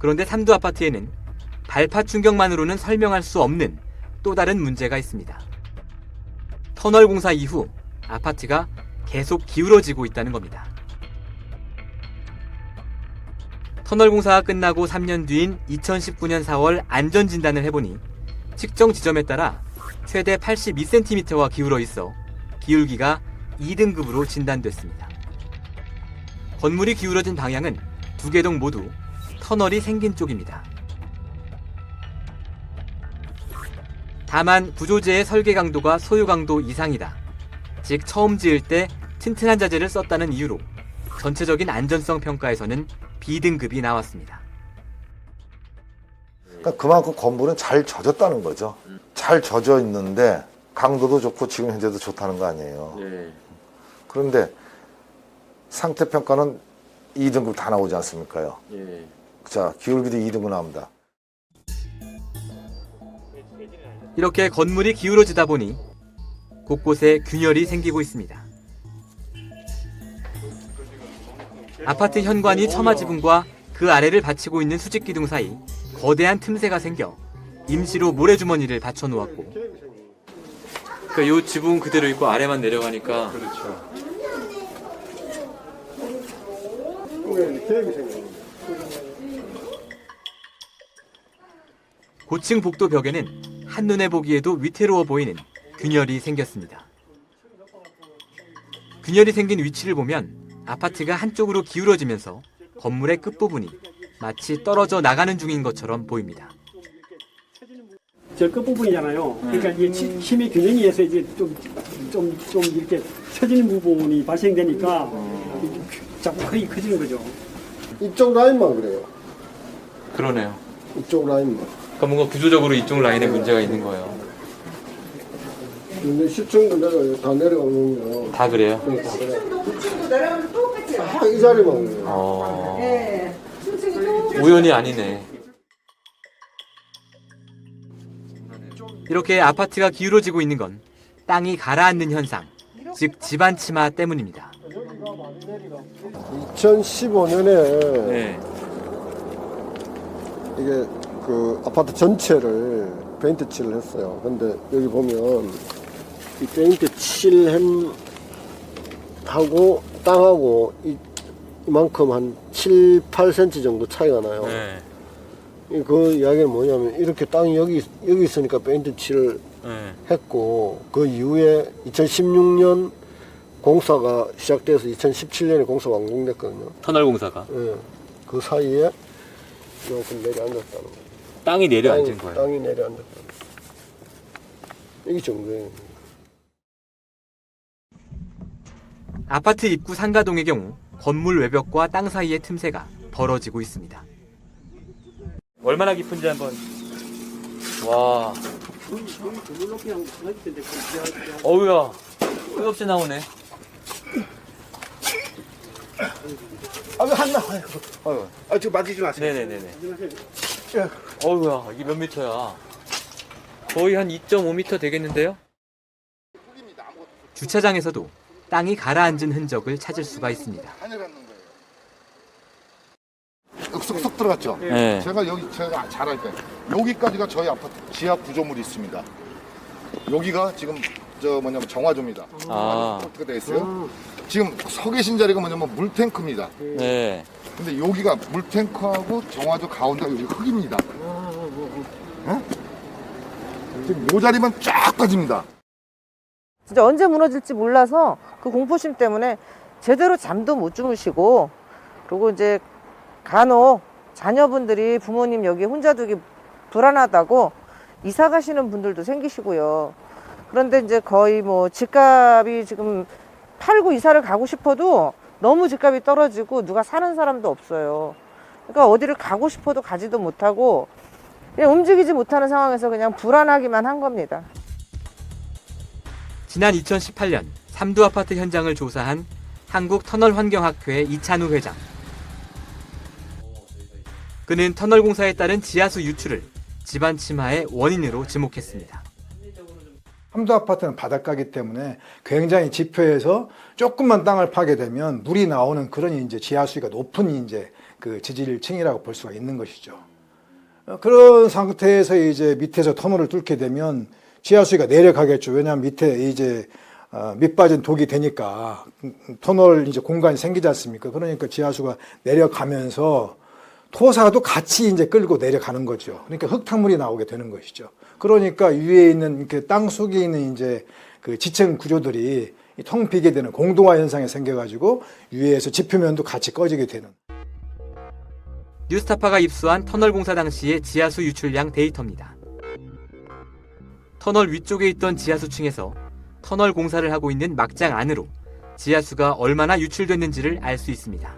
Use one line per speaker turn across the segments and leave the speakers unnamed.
그런데 삼두 아파트에는 발파 충격만으로는 설명할 수 없는 또 다른 문제가 있습니다. 터널 공사 이후 아파트가 계속 기울어지고 있다는 겁니다. 터널 공사가 끝나고 3년 뒤인 2019년 4월 안전진단을 해보니 측정 지점에 따라 최대 82cm와 기울어 있어 기울기가 2등급으로 진단됐습니다. 건물이 기울어진 방향은 두 개 동 모두 터널이 생긴 쪽입니다. 다만 구조재의 설계 강도가 소유 강도 이상이다. 즉 처음 지을 때 튼튼한 자재를 썼다는 이유로 전체적인 안전성 평가에서는 B등급이 나왔습니다.
그러니까 그만큼 건물은 잘 젖었다는 거죠. 잘 젖어 있는데 강도도 좋고 지금 현재도 좋다는 거 아니에요.
네.
그런데 상태 평가는 2등급 다 나오지 않습니까요?
예.
자, 기울기도 2등급 나옵니다.
이렇게 건물이 기울어지다 보니 곳곳에 균열이 생기고 있습니다. 아파트 현관이 처마 지붕과 그 아래를 받치고 있는 수직 기둥 사이 거대한 틈새가 생겨 임시로 모래주머니를 받쳐 놓았고, 그러니까 이 지붕 그대로 있고 아래만 내려가니까
그렇죠.
고층 복도 벽에는 한눈에 보기에도 위태로워 보이는 균열이 생겼습니다. 균열이 생긴 위치를 보면 아파트가 한쪽으로 기울어지면서 건물의 끝부분이 마치 떨어져 나가는 중인 것처럼 보입니다.
저 끝부분이잖아요. 그러니까 이게 힘의 균형에 의해서 이제 좀 이렇게 처지는 부분이 발생되니까 자꾸 크게 커지는 거죠.
이쪽 라인만 그래요.
그러네요.
이쪽 라인만.
그러니까 뭔가 구조적으로 이쪽 라인에 문제가 있는 거예요.
근데 10층도 내려가요. 다 내려가는 거.
다 그래요?
네, 다 그래요. 다 이 자리만 그래요.
네.
우연이 아니네. 이렇게 아파트가 기울어지고 있는 건 땅이 가라앉는 현상, 즉 지반 침하 때문입니다.
2015년에
네.
이게 그 아파트 전체를 페인트 칠을 했어요. 근데 여기 보면 이 페인트 칠햄하고 땅하고 이만큼 한 7, 8cm 정도 차이가 나요.
네.
그 이야기는 뭐냐면 이렇게 땅이 여기 있으니까 페인트 칠을
네.
했고 그 이후에 2016년 공사가 시작돼서 2017년에 공사가 완공됐거든요.
터널 공사가
예. 그 사이에 이만큼 내려앉았다는 거예요.
땅이 내려앉은 거예요.
땅이 내려앉았다는 거예요. 이게 정도예요.
아파트 입구 상가동의 경우 건물 외벽과 땅 사이의 틈새가 벌어지고 있습니다. 얼마나 깊은지 한번. 와. 어우야. 끝없이 나오네.
한나. 지금 맞히지 마세요.
네네네네. 어우야, 이게 몇 미터야? 거의 한 2.5미터 되겠는데요? 주차장에서도 땅이 가라앉은 흔적을 찾을 수가 있습니다.
쏙쏙 들어갔죠?
네.
제가 잘 알 거예요. 여기까지가 저희 아파트 지하 구조물이 있습니다. 여기가 지금 정화조입니다. 어떻게 되어 있어요? 지금 서 계신 자리가 뭐냐면 물탱크입니다.
네.
근데 여기가 물탱크하고 정화조 가운데가 여기 흙입니다. 어? 지금 이 자리만 쫙 빠집니다.
진짜 언제 무너질지 몰라서 그 공포심 때문에 제대로 잠도 못 주무시고, 그리고 이제 간혹 자녀분들이 부모님 여기 혼자 두기 불안하다고 이사 가시는 분들도 생기시고요. 그런데 이제 거의 뭐 집값이 지금 팔고 이사를 가고 싶어도 너무 집값이 떨어지고 누가 사는 사람도 없어요. 그러니까 어디를 가고 싶어도 가지도 못하고 그냥 움직이지 못하는 상황에서 그냥 불안하기만 한 겁니다.
지난 2018년 삼두 아파트 현장을 조사한 한국터널환경학회 이찬우 회장. 그는 터널 공사에 따른 지하수 유출을 집안 침하의 원인으로 지목했습니다.
삼두 아파트는 바닷가이기 때문에 굉장히 지표에서 조금만 땅을 파게 되면 물이 나오는 그런 이제 지하수위가 높은 이제 그 지질층이라고 볼 수가 있는 것이죠. 그런 상태에서 이제 밑에서 터널을 뚫게 되면 지하수위가 내려가겠죠. 왜냐하면 밑에 이제 밑빠진 독이 되니까 터널 이제 공간이 생기지 않습니까? 그러니까 지하수가 내려가면서 토사도 같이 이제 끌고 내려가는 거죠. 그러니까 흙탕물이 나오게 되는 것이죠. 그러니까 위에 있는 이렇게 땅 속에 있는 이제 그 지층 구조들이 텅 비게 되는 공동화 현상이 생겨가지고 위에서 지표면도 같이 꺼지게 되는.
뉴스타파가 입수한 터널 공사 당시의 지하수 유출량 데이터입니다. 터널 위쪽에 있던 지하수층에서 터널 공사를 하고 있는 막장 안으로 지하수가 얼마나 유출됐는지를 알 수 있습니다.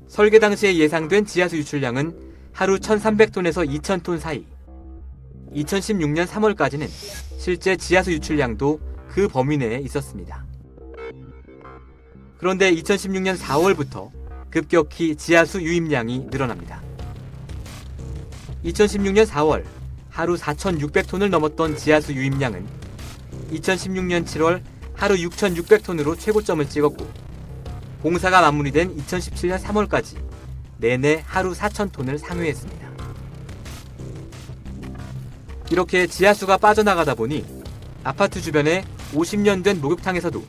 설계 당시에 예상된 지하수 유출량은 하루 1,300톤에서 2,000톤 사이. 2016년 3월까지는 실제 지하수 유출량도 그 범위 내에 있었습니다. 그런데 2016년 4월부터 급격히 지하수 유입량이 늘어납니다. 2016년 4월 하루 4,600톤을 넘었던 지하수 유입량은 2016년 7월 하루 6,600톤으로 최고점을 찍었고 공사가 마무리된 2017년 3월까지 내내 하루 4,000톤을 상회했습니다. 이렇게 지하수가 빠져나가다 보니 아파트 주변에 50년 된 목욕탕에서도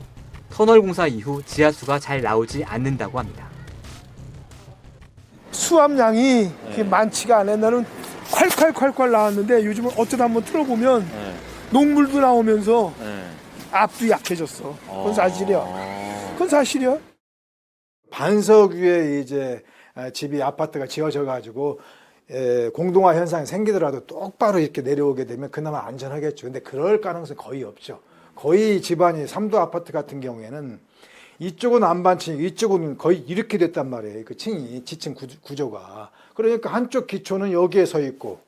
터널 공사 이후 지하수가 잘 나오지 않는다고 합니다.
수압량이 그렇게 많지가 않아요. 나는 콸콸콸콸 나왔는데 요즘은 어쩌다 한번 틀어보면 녹물도 나오면서 압도 약해졌어. 그건 사실이야. 그건 사실이야.
반석 위에 이제 집이 아파트가 지어져 가지고 공동화 현상이 생기더라도 똑바로 이렇게 내려오게 되면 그나마 안전하겠죠. 근데 그럴 가능성이 거의 없죠. 거의 집안이 삼도 아파트 같은 경우에는 이쪽은 안반층, 이쪽은 거의 이렇게 됐단 말이에요. 그 층이, 지층 구조가. 그러니까 한쪽 기초는 여기에 서 있고,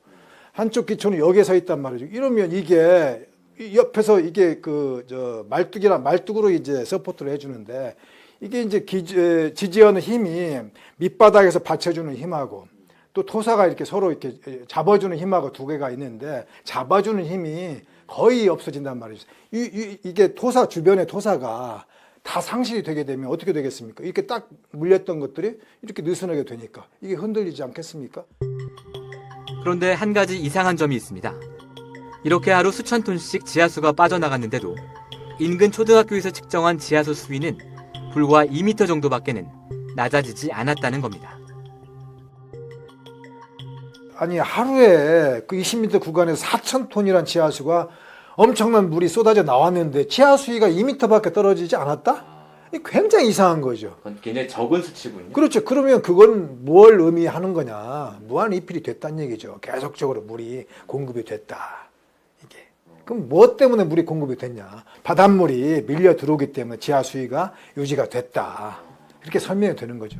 한쪽 기초는 여기에 서 있단 말이죠. 이러면 이게, 옆에서 이게 말뚝으로 이제 서포트를 해주는데, 이게 이제 지지하는 힘이 밑바닥에서 받쳐주는 힘하고, 또 토사가 이렇게 서로 이렇게 잡아주는 힘하고 두 개가 있는데, 잡아주는 힘이 거의 없어진단 말이죠. 이게 토사, 주변의 토사가 다 상실이 되게 되면 어떻게 되겠습니까? 이렇게 딱 물렸던 것들이 이렇게 느슨하게 되니까 이게 흔들리지 않겠습니까?
그런데 한 가지 이상한 점이 있습니다. 이렇게 하루 수천 톤씩 지하수가 빠져나갔는데도 인근 초등학교에서 측정한 지하수 수위는 불과 2m 정도밖에는 낮아지지 않았다는 겁니다.
아니 하루에 그 20m 구간에서 4,000톤이란 지하수가 엄청난 물이 쏟아져 나왔는데 지하수위가 2m밖에 떨어지지 않았다? 굉장히 이상한 거죠.
굉장히 적은 수치군요.
그렇죠. 그러면 그건 뭘 의미하는 거냐? 무한 리필이 됐다는 얘기죠. 계속적으로 물이 공급이 됐다. 이게. 그럼 뭐 때문에 물이 공급이 됐냐? 바닷물이 밀려 들어오기 때문에 지하수위가 유지가 됐다. 이렇게 설명이 되는 거죠.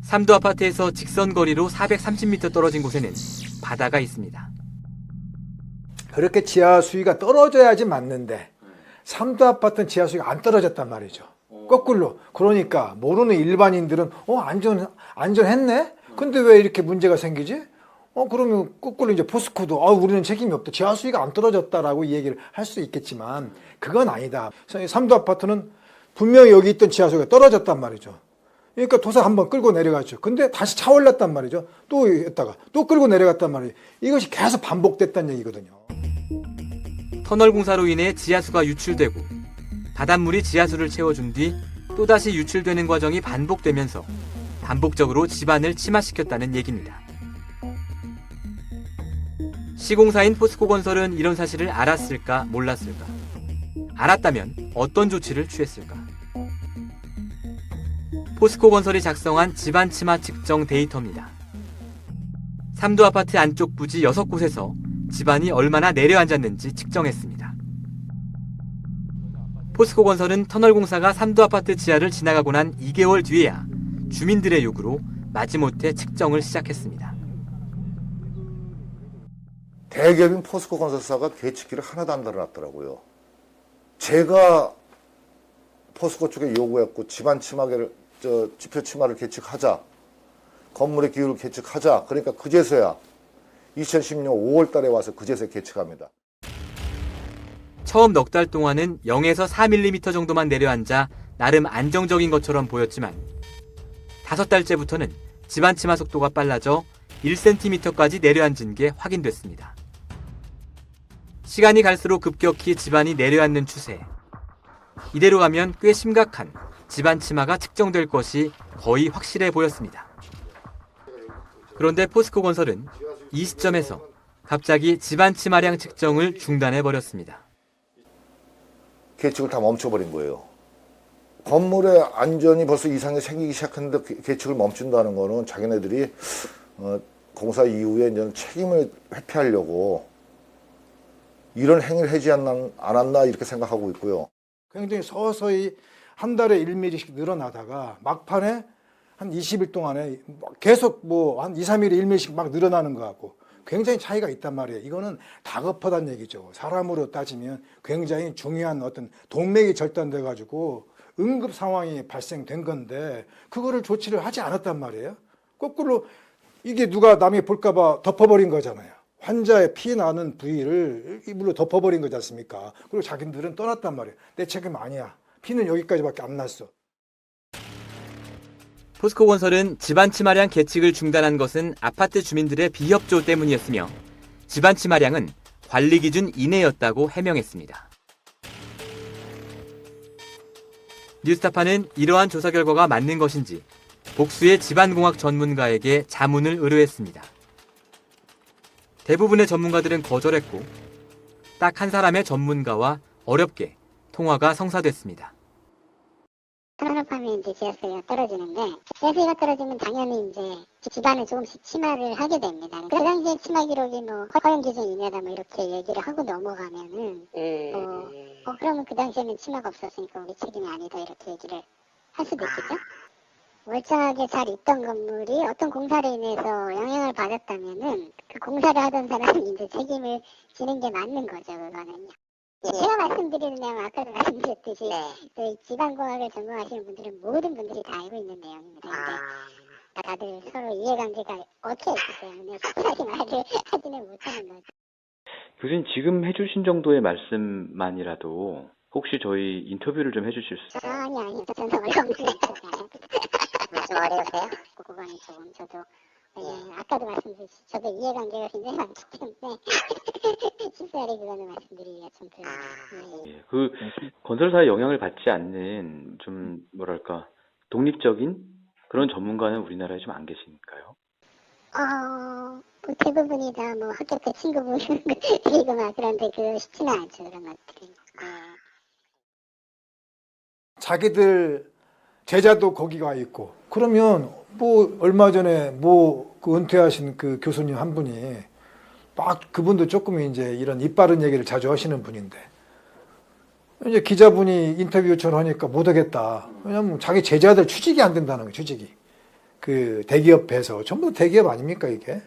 삼도 아파트에서 직선 거리로 430m 떨어진 곳에는 바다가 있습니다.
그렇게 지하수위가 떨어져야지 맞는데 삼도 아파트는 지하수위가 안 떨어졌단 말이죠. 거꾸로. 그러니까 모르는 일반인들은 안전했네? 근데 왜 이렇게 문제가 생기지? 그러면 거꾸로 이제 포스코도 우리는 책임이 없다. 지하수위가 안 떨어졌다라고 얘기를 할 수 있겠지만 그건 아니다. 삼도 아파트는 분명히 여기 있던 지하수위가 떨어졌단 말이죠. 그러니까 도사 한번 끌고 내려갔죠. 근데 다시 차올랐단 말이죠. 또 했다가 또 끌고 내려갔단 말이에요. 이것이 계속 반복됐다는 얘기거든요.
터널 공사로 인해 지하수가 유출되고 바닷물이 지하수를 채워준 뒤 또다시 유출되는 과정이 반복되면서 반복적으로 집안을 침하시켰다는 얘기입니다. 시공사인 포스코건설은 이런 사실을 알았을까 몰랐을까? 알았다면 어떤 조치를 취했을까? 포스코건설이 작성한 집안 침하 측정 데이터입니다. 삼도 아파트 안쪽 부지 6곳에서 집안이 얼마나 내려앉았는지 측정했습니다. 포스코건설은 터널 공사가 삼도 아파트 지하를 지나가고 난 2개월 뒤에야 주민들의 요구로 마지못해 측정을 시작했습니다.
대기업인 포스코 건설사가 계측기를 하나도 안 달아놨더라고요. 제가 포스코 쪽에 요구했고 집안 침하를 지표 침하를 계측하자, 건물의 기울을 계측하자. 그러니까 그제서야 2016년 5월 달에 와서 그제서야 계측합니다.
처음 넉 달 동안은 0에서 4mm 정도만 내려앉아 나름 안정적인 것처럼 보였지만 5달째부터는 집안 침하 속도가 빨라져 1cm까지 내려앉은 게 확인됐습니다. 시간이 갈수록 급격히 집안이 내려앉는 추세. 이대로 가면 꽤 심각한 집안 침하가 측정될 것이 거의 확실해 보였습니다. 그런데 포스코건설은 이 시점에서 갑자기 집안 침하량 측정을 중단해버렸습니다.
계측을 다 멈춰버린 거예요. 건물의 안전이 벌써 이상이 생기기 시작했는데 계측을 멈춘다는 거는 자기네들이 공사 이후에 이제 책임을 회피하려고 이런 행위를 하지 않았나 이렇게 생각하고 있고요.
굉장히 서서히 한 달에 1mm씩 늘어나다가 막판에 한 20일 동안에 계속 뭐 한 2, 3일에 1mm씩 막 늘어나는 거 같고 굉장히 차이가 있단 말이에요. 이거는 다급하다는 얘기죠. 사람으로 따지면 굉장히 중요한 어떤 동맥이 절단돼 가지고 응급 상황이 발생된 건데 그거를 조치를 하지 않았단 말이에요. 거꾸로 이게 누가 남이 볼까 봐 덮어버린 거잖아요. 환자의 피 나는 부위를 이불로 덮어버린 거지 않습니까? 그리고 자기들은 떠났단 말이에요. 내 책임 아니야. 피는 여기까지밖에 안 났어.
포스코건설은 집안 침하량 계측을 중단한 것은 아파트 주민들의 비협조 때문이었으며 집안 침하량은 관리 기준 이내였다고 해명했습니다. 뉴스타파는 이러한 조사 결과가 맞는 것인지 복수의 집안공학 전문가에게 자문을 의뢰했습니다. 대부분의 전문가들은 거절했고 딱 한 사람의 전문가와 어렵게 통화가 성사됐습니다.
산업하면 이제 지하수가 떨어지는데 지하수가 떨어지면 당연히 이제 집안에 조금씩 침하를 하게 됩니다. 그 당시에 침하 기록이 뭐 허용 기준 이내다 뭐 이렇게 얘기를 하고 넘어가면은 그러면 그 당시에는 침하가 없었으니까 우리 책임이 아니다 이렇게 얘기를 할 수도 있겠죠. 멀쩡하게 잘 있던 건물이 어떤 공사로 인해서 영향을 받았다면은 그 공사를 하던 사람이 이제 책임을 지는 게 맞는 거죠, 그거는요. 제가 말씀드리는 내용 아까도 말씀드렸듯이 그 지방공학을 전공하시는 분들은 모든 분들이 다 알고 있는 내용입니다. 근데 다들 서로 이해관계가 얽혀 있기 때문에 확실하게 말을 하지는 못하는 거죠.
교수님 지금 해주신 정도의 말씀만이라도 혹시 저희 인터뷰를 좀 해주실 수 있어요?
아니요. 저는 어려운데. 좀 어려우세요? 그거는 조금 저도 아까도 말씀드렸듯이 저도 이해관계가 굉장히 많기 때문에 쉽사리 그거는 말씀드리기가 좀 그래요.
그 건설사의 영향을 받지 않는 좀 뭐랄까 독립적인 그런 전문가는 우리나라에 좀 안 계신가요?
뭐 대부분이 다 뭐 학교 때 친구분 그리고 막 그런데 그 쉽지는 않죠 그런 것들이.
자기들 제자도 거기 가 있고 그러면 뭐 얼마 전에 뭐 그 은퇴하신 그 교수님 한 분이 막 그분도 조금 이제 이런 입 바른 얘기를 자주 하시는 분인데 이제 기자분이 인터뷰 요청을 하니까 못 하겠다. 왜냐면 자기 제자들 취직이 안 된다는 거예요. 취직이 그 대기업에서 전부 다 대기업 아닙니까 이게?